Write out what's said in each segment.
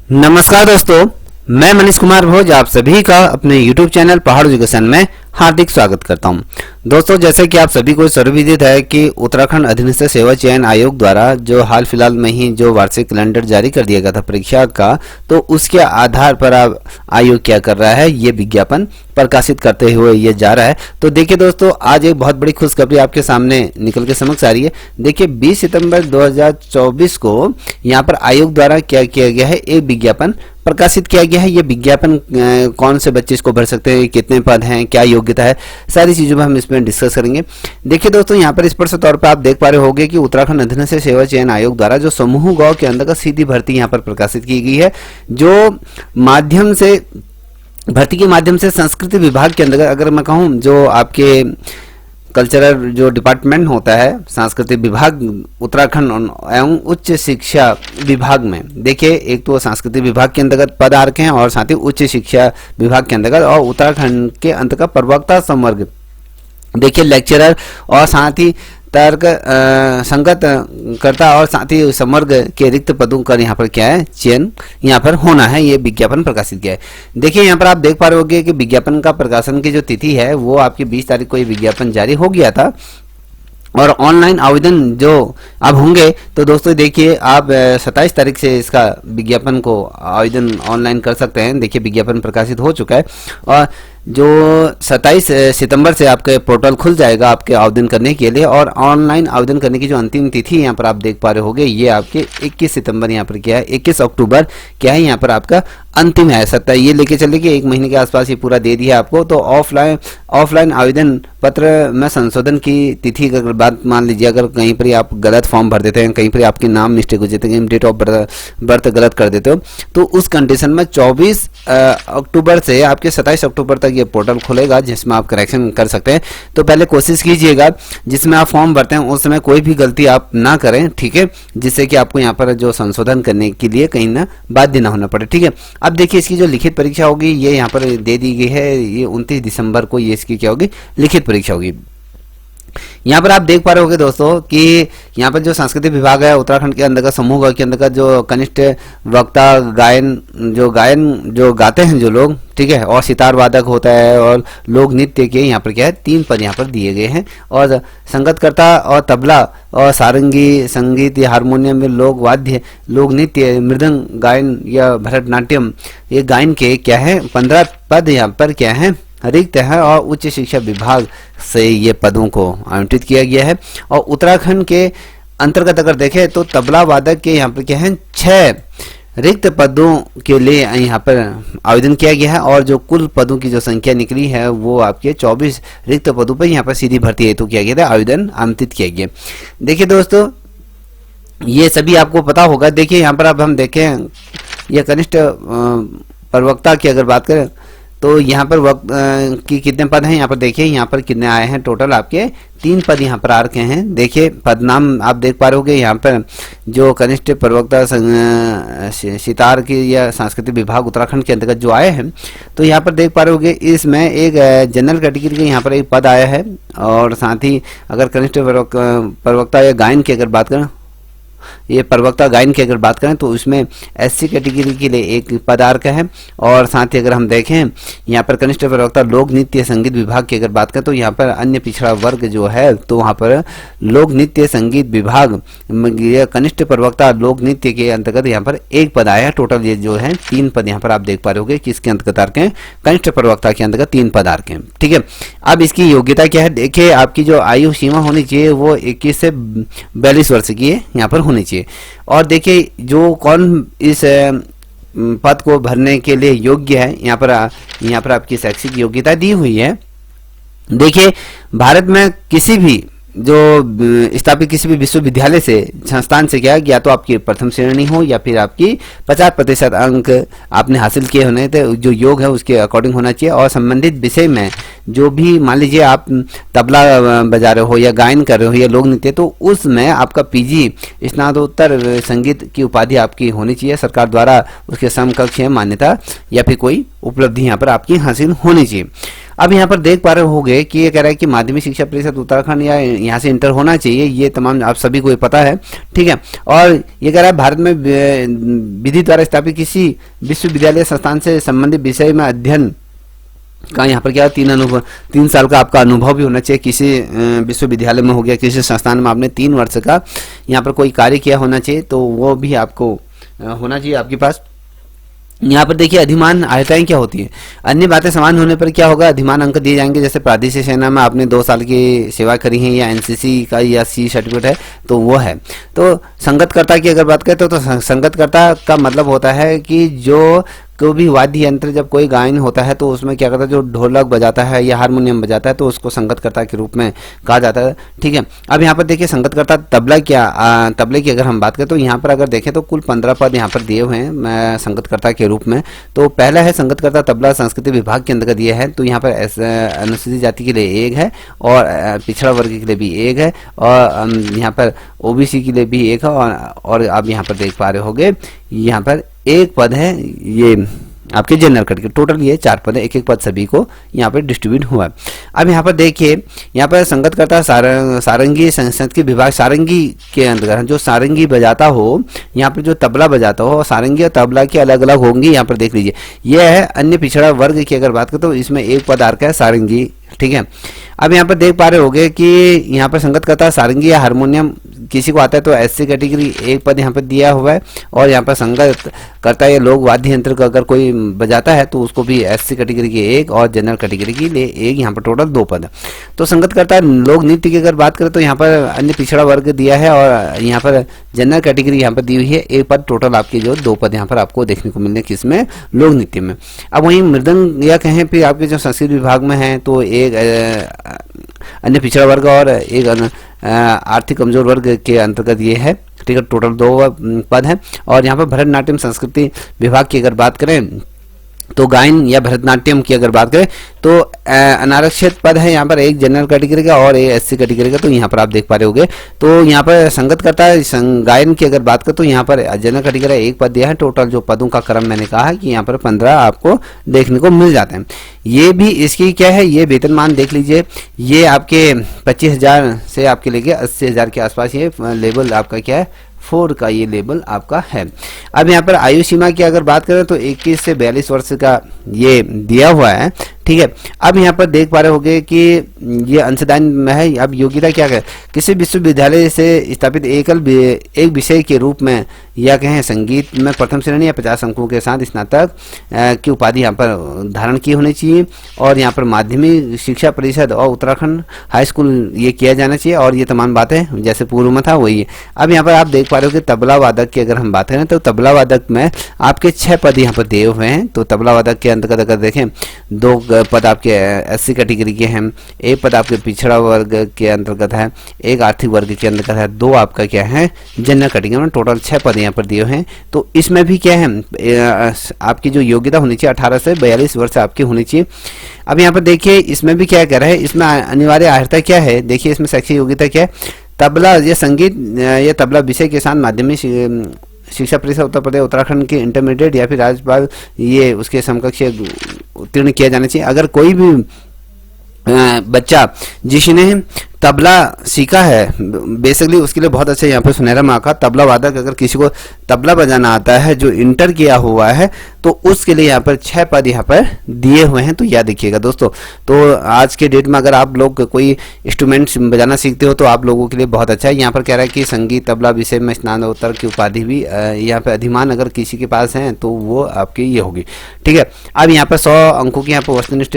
नमस्कार दोस्तों, मैं मनीष कुमार भोज आप सभी का अपने YouTube चैनल पहाड़ एजुकेशन में हार्दिक स्वागत करता हूं। दोस्तों, जैसे कि आप सभी को सर्वविदित है कि उत्तराखंड अधीनस्थ सेवा चयन आयोग द्वारा जो हाल फिलहाल में ही जो वार्षिक कैलेंडर जारी कर दिया गया था परीक्षा का, तो उसके आधार पर अब आयोग क्या कर रहा है, ये विज्ञापन प्रकाशित करते हुए ये जा रहा है। तो देखिए दोस्तों, आज एक बहुत बड़ी खुशखबरी आपके सामने निकल के समक्ष आ रही है। देखिए 20 सितंबर 2024 को यहाँ पर आयोग द्वारा क्या किया गया है, एक विज्ञापन प्रकाशित किया गया है। ये विज्ञापन कौन से बच्चे इसको भर सकते हैं, कितने पद हैं, क्या योग्यता है, सारी चीजों में हम इसमें डिस्कस करेंगे। देखिए दोस्तों, यहाँ पर स्पष्ट तौर पर आप देख पा रहे होंगे कि उत्तराखंड अधीनस्थ सेवा चयन आयोग द्वारा जो समूह ग के अंतर्गत सीधी भर्ती यहाँ पर प्रकाशित की गई है, जो माध्यम से भर्ती के माध्यम से संस्कृति विभाग के अंतर्गत, अगर मैं कहूँ जो आपके कल्चरल जो डिपार्टमेंट होता है, सांस्कृतिक विभाग उत्तराखंड एवं उच्च शिक्षा विभाग में, देखिए एक तो सांस्कृतिक विभाग के अंतर्गत पद आ रखे हैं और साथ ही उच्च शिक्षा विभाग के अंतर्गत और उत्तराखंड के अंतर्गत प्रवक्ता संवर्ग, देखिए लेक्चरर और साथ ही तर्क संगत करता और साथ ही समवर्ग के रिक्त पदों का यहाँ पर क्या है, चयन यहाँ पर होना है। ये विज्ञापन प्रकाशित किया है। देखिए यहाँ पर आप देख पा रहे होंगे कि विज्ञापन का प्रकाशन की जो तिथि है वो आपकी 20 तारीख को ये विज्ञापन जारी हो गया था और ऑनलाइन आवेदन जो अब होंगे, तो दोस्तों देखिए आप 27 तारीख से इसका विज्ञापन को आवेदन ऑनलाइन कर सकते हैं। देखिए विज्ञापन प्रकाशित हो चुका है और जो 27 सितंबर से आपके पोर्टल खुल जाएगा आपके आवेदन करने के लिए, और ऑनलाइन आवेदन करने की जो अंतिम तिथि यहाँ पर आप देख पा रहे होंगे, ये आपके 21 सितंबर यहाँ पर क्या है, 21 अक्टूबर क्या है यहाँ पर आपका अंतिम है। 27 ये लेके चलिए कि एक महीने के आसपास ये पूरा दे दिया आपको। तो ऑफलाइन आवेदन पत्र में संशोधन की तिथि की अगर बात मान लीजिए, अगर कहीं पर आप गलत फॉर्म भर देते हैं, कहीं पर आपके नाम मिस्टेक हो जाते हैं, डेट ऑफ बर्थ गलत कर देते हो, तो उस कंडीशन में 24 अक्टूबर से आपके 27 अक्टूबर तक ये पोर्टल खुलेगा जिसमें आप करेक्शन कर सकते हैं। तो पहले कोशिश कीजिएगा जिसमें आप फॉर्म भरते हैं उस समय कोई भी गलती आप ना करें, ठीक है, जिससे कि आपको यहाँ पर जो संशोधन करने के लिए कहीं ना बाध्य ना होना पड़े, ठीक है। अब देखिए इसकी जो लिखित परीक्षा होगी ये यहाँ पर दे दी गई है, ये 29 दिसंबर को ये इसकी क्या होगी, लिखित परीक्षा होगी। यहाँ पर आप देख पा रहे होंगे दोस्तों कि यहाँ पर जो सांस्कृतिक विभाग है उत्तराखंड के अंतर्गत समूह के अंतर्गत जो कनिष्ठ वक्ता गायन जो गाते हैं जो लोग, ठीक है, और सितार वादक होता है और लोक नृत्य के यहाँ पर क्या है 3 पद यहाँ पर दिए गए हैं, और संगतकर्ता और तबला और सारंगी संगीत या हारमोनियम में लोक वाद्य, लोक नृत्य, मृदंग गायन या भरतनाट्यम, ये गायन के क्या है 15 पद यहाँ पर क्या है रिक्त है, और उच्च शिक्षा विभाग से ये पदों को आवंटित किया गया है। और उत्तराखंड के अंतर्गत अगर देखें तो तबला वादक के यहाँ पर क्या है 6 रिक्त पदों के लिए यहाँ पर आवेदन किया गया है, और जो कुल पदों की जो संख्या निकली है वो आपके 24 रिक्त पदों पर यहाँ पर सीधी भर्ती हेतु किया गया था, आवेदन आमंत्रित किया गया। देखिए दोस्तों, ये सभी आपको पता होगा। देखिए यहाँ पर अब हम देखें यह कनिष्ठ प्रवक्ता की अगर बात करें तो यहाँ पर वक्त की कितने पद हैं, यहाँ पर देखिए यहाँ पर कितने आए हैं, टोटल आपके 3 पद यहाँ पर आ रखे हैं। देखिए पद नाम आप देख पा रहे होंगे, यहाँ पर जो कनिष्ठ प्रवक्ता सितार की या सांस्कृतिक विभाग उत्तराखंड के अंतर्गत जो आए हैं, तो यहाँ पर देख पा रहे होंगे इसमें एक जनरल कैटेगरी के यहाँ पर एक पद आया है, और साथ ही अगर कनिष्ठ प्रवक्ता या गायन की अगर बात करें, ये प्रवक्ता गायन की अगर बात करें तो उसमें SC कैटेगरी के लिए एक पदार्क है, और साथ ही अगर हम देखें यहाँ पर कनिष्ठ प्रवक्ता लोक नृत्य संगीत विभाग की अगर बात करें तो यहाँ पर अन्य पिछड़ा वर्ग जो है, तो वहाँ पर लोक नृत्य संगीत विभाग कनिष्ठ प्रवक्ता लोक नृत्य के अंतर्गत यहाँ पर एक पद आया है। टोटल ये जो है 3 पद यहाँ पर आप देख पा रहे होंगे किसके अंतर्गत आ रखे हैं, कनिष्ठ प्रवक्ता के अंतर्गत 3 पद आ रखे हैं, ठीक है। अब इसकी योग्यता क्या है, देखिए आपकी जो आयु सीमा होनी चाहिए वो 21 से 42 वर्ष की है यहाँ पर होनी चाहिए। और देखिए जो कौन इस पद को भरने के लिए योग्य है, यहाँ पर आपकी शैक्षिक योग्यता दी हुई है। देखिए भारत में किसी भी जो स्थापित किसी भी विश्वविद्यालय से संस्थान से क्या, या तो आपकी प्रथम श्रेणी हो या फिर आपकी 50% अंक आपने हासिल किए होने थे, जो योग है उसके अकॉर्डिंग होना चाहिए। और संबंधित विषय में जो भी मान लीजिए आप तबला बजा रहे हो या गायन कर रहे हो या लोक नृत्य, तो उसमें आपका PG स्नातकोत्तर संगीत की उपाधि आपकी होनी चाहिए, सरकार द्वारा उसके समकक्ष मान्यता या फिर कोई उपलब्धि यहाँ पर आपकी हासिल होनी चाहिए। अब यहाँ पर देख पा रहे होंगे कि ये कह रहा है कि माध्यमिक शिक्षा परिषद उत्तराखंड या यहाँ से इंटर होना चाहिए, ये तमाम आप सभी को ये पता है, ठीक है। और ये कह रहा है भारत में विधि द्वारा स्थापित किसी विश्वविद्यालय संस्थान से संबंधित विषय में अध्ययन का यहाँ पर क्या 3 साल का आपका अनुभव भी होना चाहिए। किसी विश्वविद्यालय में हो गया, किसी संस्थान में आपने 3 वर्ष का यहाँ पर कोई कार्य किया होना चाहिए, तो वो भी आपको होना चाहिए आपके पास। यहाँ पर देखिए अधिमान अर्हताएं क्या होती है। अन्य बातें समान होने पर क्या होगा, अधिमान अंक दिए जाएंगे। जैसे प्रादेशिक सेना में आपने 2 साल की सेवा करी है या एनसीसी का या सी सर्टिफिकेट है तो वो है। तो संगतकर्ता की अगर बात करें तो संगतकर्ता का मतलब होता है कि जो कोई भी वाद्य यंत्र, जब कोई गायन होता है तो उसमें क्या करता है, जो ढोलक बजाता है या हारमोनियम बजाता है तो उसको संगतकर्ता के रूप में कहा जाता है, ठीक है। अब यहाँ पर देखिए संगतकर्ता तबला तबले की अगर हम बात करें तो यहाँ पर अगर देखें तो कुल 15 पद यहाँ पर दिए हुए हैं संगतकर्ता के रूप में। तो पहला है संगतकर्ता तबला संस्कृति विभाग के अंतर्गत ये है। तो यहाँ पर अनुसूचित जाति के लिए 1 है और पिछड़ा वर्ग के लिए भी 1 है और यहाँ पर ओबीसी के लिए भी 1 है और आप यहाँ पर देख पा रहे होंगे यहाँ पर 1 पद है ये आपके जनरल कैटेगरी। टोटल ये 4 पद है, 1-1 पद सभी को यहाँ पर डिस्ट्रीब्यूट हुआ। अब यहाँ पर देखिए यहाँ पर संगतकर्ता सारंगी संस्कृत के विभाग सारंगी के अंतर्गत जो सारंगी बजाता हो, यहाँ पर जो तबला बजाता हो, सारंगी और तबला के अलग अलग होंगी। यहाँ पर देख लीजिए यह है अन्य पिछड़ा वर्ग की अगर बात करें तो इसमें 1 पद आर का है सारंगी, ठीक है। अब यहाँ पर देख पा रहे होंगे कि यहाँ पर संगतकर्ता सारंगी या हारमोनियम किसी को आता है तो एससी कैटेगरी 1 पद यहाँ पर दिया हुआ है और यहाँ पर संगत करता है लोग वाद्य यंत्र का अगर कोई बजाता है तो उसको भी एससी कैटेगरी के 1 और जनरल कैटेगरी के लिए 1, यहाँ पर टोटल 2 पद है। तो संगत करता है लोक नृत्य की अगर बात करें तो यहाँ पर अन्य पिछड़ा वर्ग दिया है और यहाँ पर जनरल कैटेगरी यहाँ पर दी हुई है 1 पद। टोटल आपके जो 2 पद यहाँ पर आपको देखने को मिलने किसमें, लोक नृत्य में। अब वहीं मृदंग या कहें फिर आपके जो संस्कृत विभाग में है तो एक अन्य पिछड़ा वर्ग और एक आर्थिक कमजोर वर्ग के अंतर्गत ये है, ठीक है। टोटल 2 पद है। और यहाँ पर भरतनाट्यम संस्कृति विभाग की अगर बात करें तो गायन या भरतनाट्यम की अगर बात करें तो अनारक्षित पद है यहाँ पर, एक जनरल कैटेगरी का और एक एससी कैटेगरी का। तो यहाँ पर आप देख पा रहे होंगे तो यहाँ पर संगत करता है गायन की अगर बात करें तो यहाँ पर जनरल कैटेगरी 1 पद दिया है। टोटल जो पदों का क्रम मैंने कहा है कि यहाँ पर 15 आपको देखने को मिल जाते हैं। ये भी इसकी क्या है, ये वेतनमान देख लीजिए, ये आपके 25,000 से आपके लेके 80,000 के आसपास ये लेवल आपका क्या है 4 का ये लेवल आपका है। अब यहाँ पर आयु सीमा की अगर बात करें तो 21 से 42 वर्ष का ये दिया हुआ है, ठीक है। अब यहाँ पर देख पा रहे होंगे कि ये अंशदान में है। अब योग्यता क्या है, किसी विश्वविद्यालय से स्थापित एक विषय के रूप में या कहें संगीत में प्रथम श्रेणी या 50 अंकों के साथ स्नातक की उपाधि यहाँ पर धारण की होनी चाहिए। और यहाँ पर माध्यमिक शिक्षा परिषद और उत्तराखंड हाई स्कूल ये किया जाना चाहिए। और ये तमाम बातें जैसे पूर्व में था वही है। अब यहाँ पर आप देख पा रहे हो कि तबला वादक की अगर हम बात करें तो तबला वादक में आपके 6 पद यहाँ पर दिए हुए हैं। तो तबला वादक के अंतर्गत अगर देखें 2 पद आपके एससी कैटेगरी के हैं, 1 पद आपके पिछड़ा वर्ग के अंतर्गत है, 1 आर्थिक वर्ग के अंतर्गत है, 2 आपका क्या है जनरल कैटेगरी में। टोटल 6 पद यहाँ पर दिए हैं। तो इसमें भी क्या है आपकी जो योग्यता होनी चाहिए 18 से 42 वर्ष आपकी होनी चाहिए। अब यहाँ पर देखिए इसमें भी क्या कह रहा है, इसमें अनिवार्य अर्हता क्या है, देखिए इसमें शैक्षिक योग्यता क्या है, तबला ये संगीत या तबला विषय के साथ माध्यमिक शिक्षा परिषद उत्तर प्रदेश उत्तराखंड के इंटरमीडिएट या फिर राज्यपाल ये उसके समकक्ष उत्तीर्ण किया जाना चाहिए। अगर कोई भी बच्चा जिसने तबला सीखा है बेसिकली उसके लिए बहुत अच्छा यहाँ पर सुनहरा मौका। तबला वादक अगर किसी को तबला बजाना आता है जो इंटर किया हुआ है तो उसके लिए यहाँ पर 6 पद यहाँ पर दिए हुए हैं। तो याद रखिएगा दोस्तों। तो आज के डेट में अगर आप लोग कोई इंस्ट्रूमेंट बजाना सीखते हो तो आप लोगों के लिए बहुत अच्छा है। यहाँ पर कह रहा है कि संगीत तबला विषय में स्नातकोत्तर की उपाधि भी यहाँ पर अधिमान अगर किसी के पास है तो वो आपकी ये होगी, ठीक है। अब यहाँ पर 100 अंकों की यहाँ पर वस्तुनिष्ठ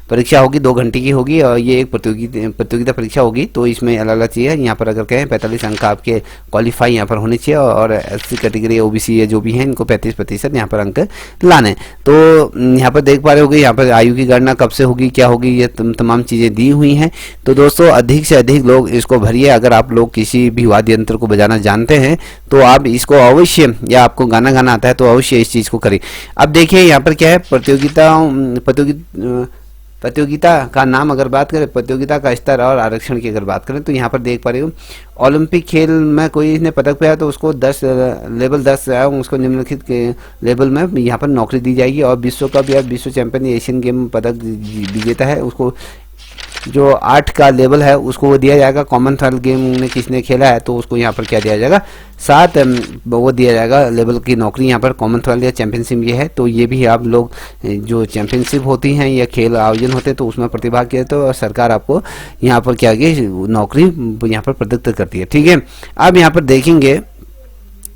परीक्षा होगी, 2 घंटे की होगी और ये एक प्रतियोगिता परीक्षा होगी। तो इसमें अलग अलग चीज़ है। यहाँ पर अगर कहें 45 अंक आपके क्वालिफाई यहाँ पर होने चाहिए और एससी कैटेगरी ओबीसी ये जो भी हैं इनको 35% यहाँ पर अंक लाने। तो यहाँ पर देख पा रहे होंगे यहाँ पर आयु की गणना कब से होगी क्या होगी ये तमाम चीज़ें दी हुई हैं। तो दोस्तों अधिक से अधिक लोग इसको भरिए। अगर आप लोग किसी भी वाद्य यंत्र को बजाना जानते हैं तो आप इसको अवश्य, या आपको गाना गाना आता है तो अवश्य इस चीज़ को करें। अब देखिए यहाँ पर क्या है प्रतियोगिता का नाम अगर बात करें, प्रतियोगिता का स्तर और आरक्षण की अगर बात करें तो यहाँ पर देख पा रहे हो ओलंपिक खेल में कोई ने पदक पाया तो उसको 10 लेवल 10 उसको निम्नलिखित के लेवल में यहाँ पर नौकरी दी जाएगी। और विश्व कप या विश्व चैंपियन या एशियन गेम पदक विजेता है उसको जो 8 का लेवल है उसको वो दिया जाएगा। कॉमनवेल्थ गेम में किसने खेला है तो उसको यहाँ पर क्या दिया जाएगा, 7 वो दिया जाएगा लेवल की नौकरी। यहाँ पर कॉमनवेल्थ या चैंपियनशिप ये है तो ये भी आप लोग जो चैंपियनशिप होती हैं या खेल आयोजन होते हैं तो उसमें प्रतिभाग किया तो सरकार आपको यहाँ पर क्या नौकरी यहाँ पर प्रदत्त करती है। ठीक है, अब यहाँ पर देखेंगे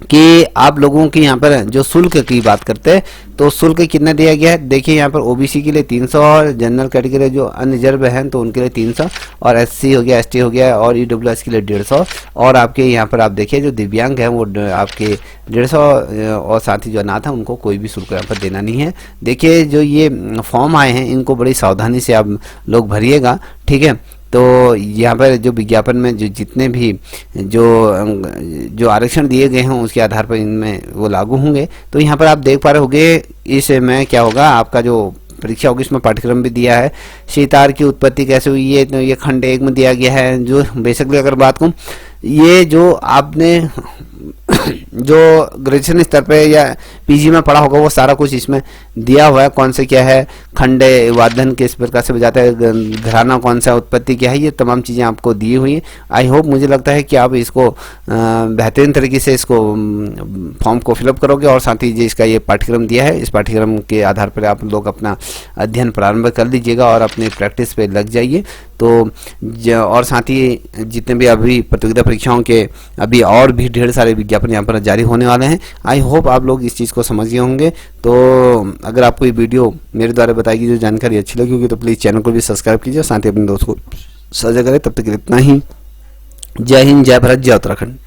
कि आप लोगों की यहाँ पर जो शुल्क की बात करते हैं तो शुल्क कितना दिया गया है। देखिए यहाँ पर ओबीसी के लिए 300 और जनरल कैटेगरी जो अनरिजर्व हैं तो उनके लिए 300 और एससी हो गया, एसटी हो गया और ईडब्ल्यूएस के लिए 150 और आपके यहाँ पर आप देखिए जो दिव्यांग हैं वो आपके 150 और साथ ही जो अनाथ हैं उनको कोई भी शुल्क यहाँ पर देना नहीं है। देखिए जो ये फॉर्म आए हैं इनको बड़ी सावधानी से आप लोग भरिएगा। ठीक है, तो यहाँ पर जो विज्ञापन में जो जितने भी जो आरक्षण दिए गए हैं उसके आधार पर इनमें वो लागू होंगे। तो यहाँ पर आप देख पा रहे होंगे इसमें क्या होगा, आपका जो परीक्षा होगी इसमें पाठ्यक्रम भी दिया है, सितार की उत्पत्ति कैसे हुई है तो ये खंड 1 में दिया गया है। जो बेसिकली अगर बात करूँ ये जो आपने जो ग्रेजुएशन स्तर पे या पीजी में पढ़ा होगा वो सारा कुछ इसमें दिया हुआ है। कौन से क्या है, खंड वादन किस प्रकार से बजाता है, घराना कौन सा, उत्पत्ति क्या है, ये तमाम चीज़ें आपको दी हुई हैं। आई होप, मुझे लगता है कि आप इसको बेहतरीन तरीके से इसको फॉर्म को फिलअप करोगे और साथ ही जो इसका ये पाठ्यक्रम दिया है इस पाठ्यक्रम के आधार पर आप लोग अपना अध्ययन प्रारंभ कर लीजिएगा और अपने प्रैक्टिस पे लग जाइए। तो और साथ ही जितने भी अभी प्रतियोगिता परीक्षाओं के अभी और भी ढेर सारे विज्ञापन यहाँ पर जारी होने वाले हैं। आई होप आप लोग इस चीज़ को समझ गए होंगे। तो अगर आपको ये वीडियो मेरे द्वारा बताई गई जो जानकारी अच्छी लगी होगी तो प्लीज़ चैनल को भी सब्सक्राइब कीजिए और साथ ही अपने दोस्तों को साझा करें। तब तक इतना ही। जय हिंद, जय भारत, जय उत्तराखंड।